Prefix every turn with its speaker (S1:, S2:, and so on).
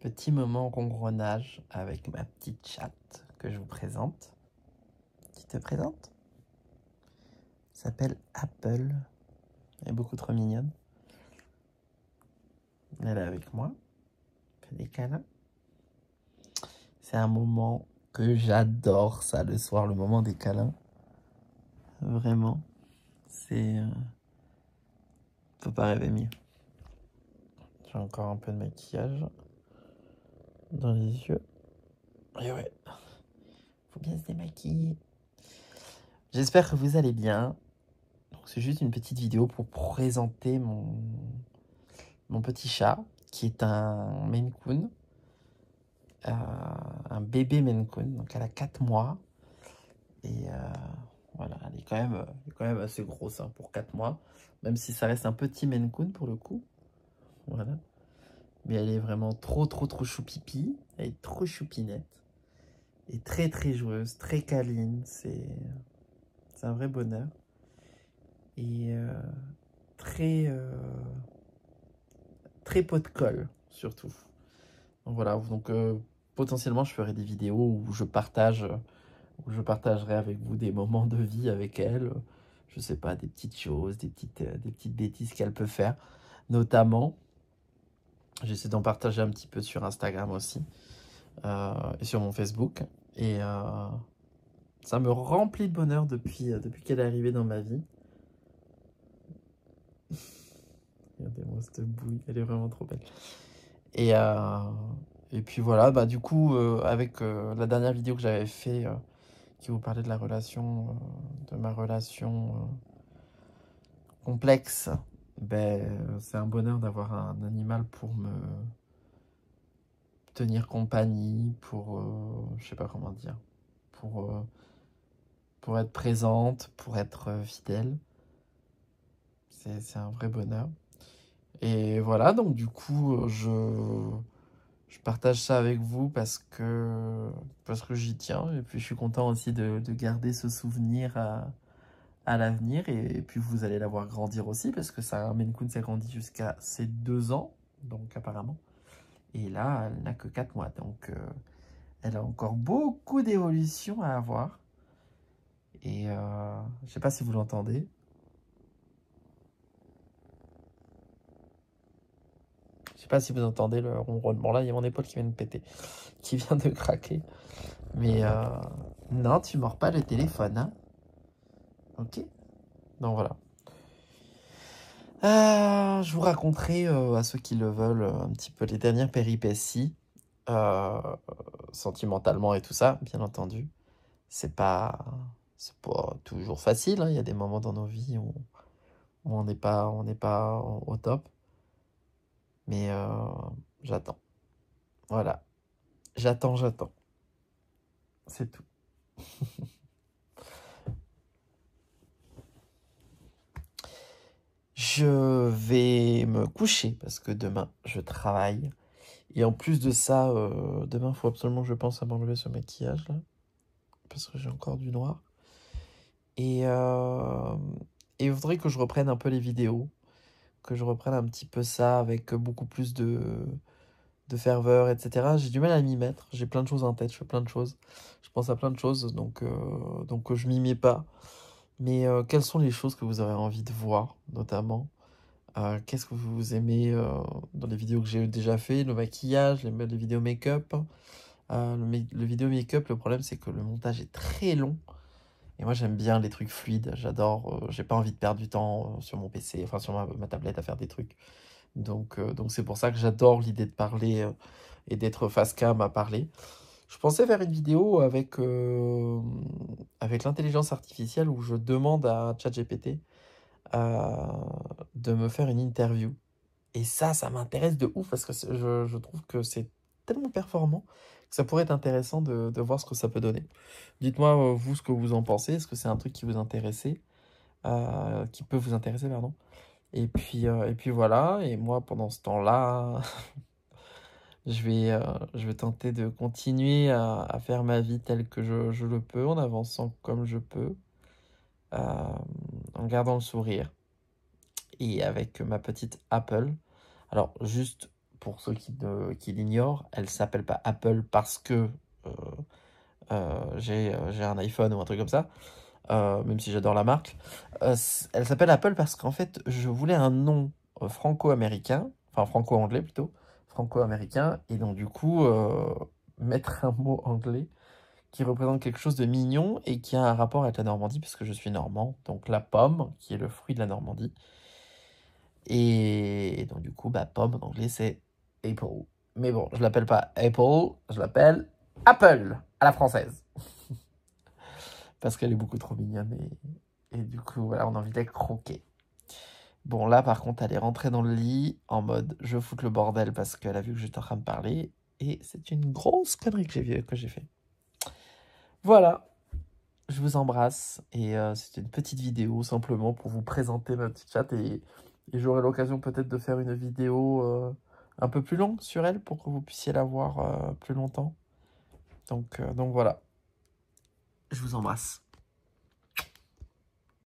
S1: Petit moment ronronnage avec ma petite chatte que je vous présente. Qui te présente? S'appelle Apple. Elle est beaucoup trop mignonne. Elle est avec moi. Fait des câlins. C'est un moment que j'adore, ça, le soir, le moment des câlins. Vraiment. C'est... Faut pas rêver mieux. J'ai encore un peu de maquillage dans les yeux. Et ouais. Faut bien se démaquiller. J'espère que vous allez bien. Donc c'est juste une petite vidéo pour présenter mon petit chat, qui est un Maine Coon, un bébé Maine Coon, donc elle a 4 mois. Et voilà, elle est quand même assez grosse hein, pour 4 mois, même si ça reste un petit Maine Coon pour le coup. Voilà. Mais elle est vraiment trop choupipi, elle est trop choupinette. Et très joueuse, très câline, c'est un vrai bonheur. Et très pot de colle, surtout. Donc voilà, donc potentiellement je ferai des vidéos où je partagerai avec vous des moments de vie avec elle. Je sais pas, des petites choses, des petites bêtises qu'elle peut faire. Notamment, j'essaie d'en partager un petit peu sur Instagram aussi. Et sur mon Facebook. Et ça me remplit de bonheur depuis qu'elle est arrivée dans ma vie. Regardez-moi cette bouille, elle est vraiment trop belle. Et puis voilà, bah du coup, avec la dernière vidéo que j'avais fait, qui vous parlait de la relation, de ma relation complexe, ben, c'est un bonheur d'avoir un animal pour me tenir compagnie, pour, je sais pas comment dire, pour être présente, pour être fidèle. C'est un vrai bonheur. Et voilà, donc du coup, je partage ça avec vous parce que j'y tiens. Et puis je suis content aussi de garder ce souvenir à l'avenir. Et puis vous allez la voir grandir aussi parce que ça, Maine Coon, ça grandit jusqu'à ses 2 ans, donc apparemment. Et là, elle n'a que 4 mois. Donc elle a encore beaucoup d'évolution à avoir. Et je sais pas si vous l'entendez. Je sais pas si vous entendez le ronronnement. Là, il y a mon épaule qui vient de péter, qui vient de craquer. Mais non, tu mords pas le téléphone, hein. Ok? Donc voilà. Je vous raconterai à ceux qui le veulent un petit peu les dernières péripéties, euh, sentimentalement et tout ça, bien entendu. C'est pas toujours facile, hein. Il y a des moments dans nos vies où on n'est pas au top. Mais j'attends. Voilà. J'attends. C'est tout. Je vais me coucher parce que demain, je travaille. Et en plus de ça, demain, il faut absolument que je pense à m'enlever ce maquillage là. Parce que j'ai encore du noir. Et, euh, et il faudrait que je reprenne un peu les vidéos. Que je reprenne un petit peu ça avec beaucoup plus de ferveur, etc. J'ai du mal à m'y mettre. J'ai plein de choses en tête. Je fais plein de choses. Je pense à plein de choses. Donc je m'y mets pas. Mais quelles sont les choses que vous aurez envie de voir, notamment? Qu'est-ce que vous aimez dans les vidéos que j'ai déjà fait, le maquillage, les vidéos make-up. Le vidéo make-up, le problème c'est que le montage est très long. Et moi j'aime bien les trucs fluides, j'adore. J'ai pas envie de perdre du temps sur mon PC, enfin sur ma tablette à faire des trucs. Donc c'est pour ça que j'adore l'idée de parler et d'être face cam à parler. Je pensais faire une vidéo avec l'intelligence artificielle où je demande à ChatGPT de me faire une interview. Et ça m'intéresse de ouf parce que je trouve que c'est tellement performant que ça pourrait être intéressant de voir ce que ça peut donner. Dites-moi, vous, ce que vous en pensez. Est-ce que c'est un truc qui vous intéressait, qui peut vous intéresser, pardon. Et puis voilà. Et moi, pendant ce temps-là, je vais tenter de continuer à faire ma vie telle que je le peux, en avançant comme je peux, euh, en gardant le sourire et avec ma petite Apple. Alors, juste pour ceux qui l'ignorent, elle s'appelle pas Apple parce que j'ai un iPhone ou un truc comme ça, même si j'adore la marque. Elle s'appelle Apple parce qu'en fait, je voulais un nom franco-américain, enfin franco-anglais plutôt, franco-américain, et donc du coup, mettre un mot anglais qui représente quelque chose de mignon et qui a un rapport avec la Normandie, parce que je suis normand, donc la pomme, qui est le fruit de la Normandie. Et donc du coup, bah, pomme en anglais, c'est Apple. Mais bon, je l'appelle pas Apple, je l'appelle Apple, à la française. Parce qu'elle est beaucoup trop mignonne et du coup, voilà, on a envie d'être croquer. Bon, là, par contre, elle est rentrée dans le lit en mode je foute le bordel parce qu'elle a vu que j'étais en train de parler. Et c'est une grosse connerie que j'ai fait. Voilà, je vous embrasse. Et c'était une petite vidéo simplement pour vous présenter ma petite chatte. Et j'aurai l'occasion peut-être de faire une vidéo un peu plus longue sur elle pour que vous puissiez la voir plus longtemps. Donc voilà, je vous embrasse.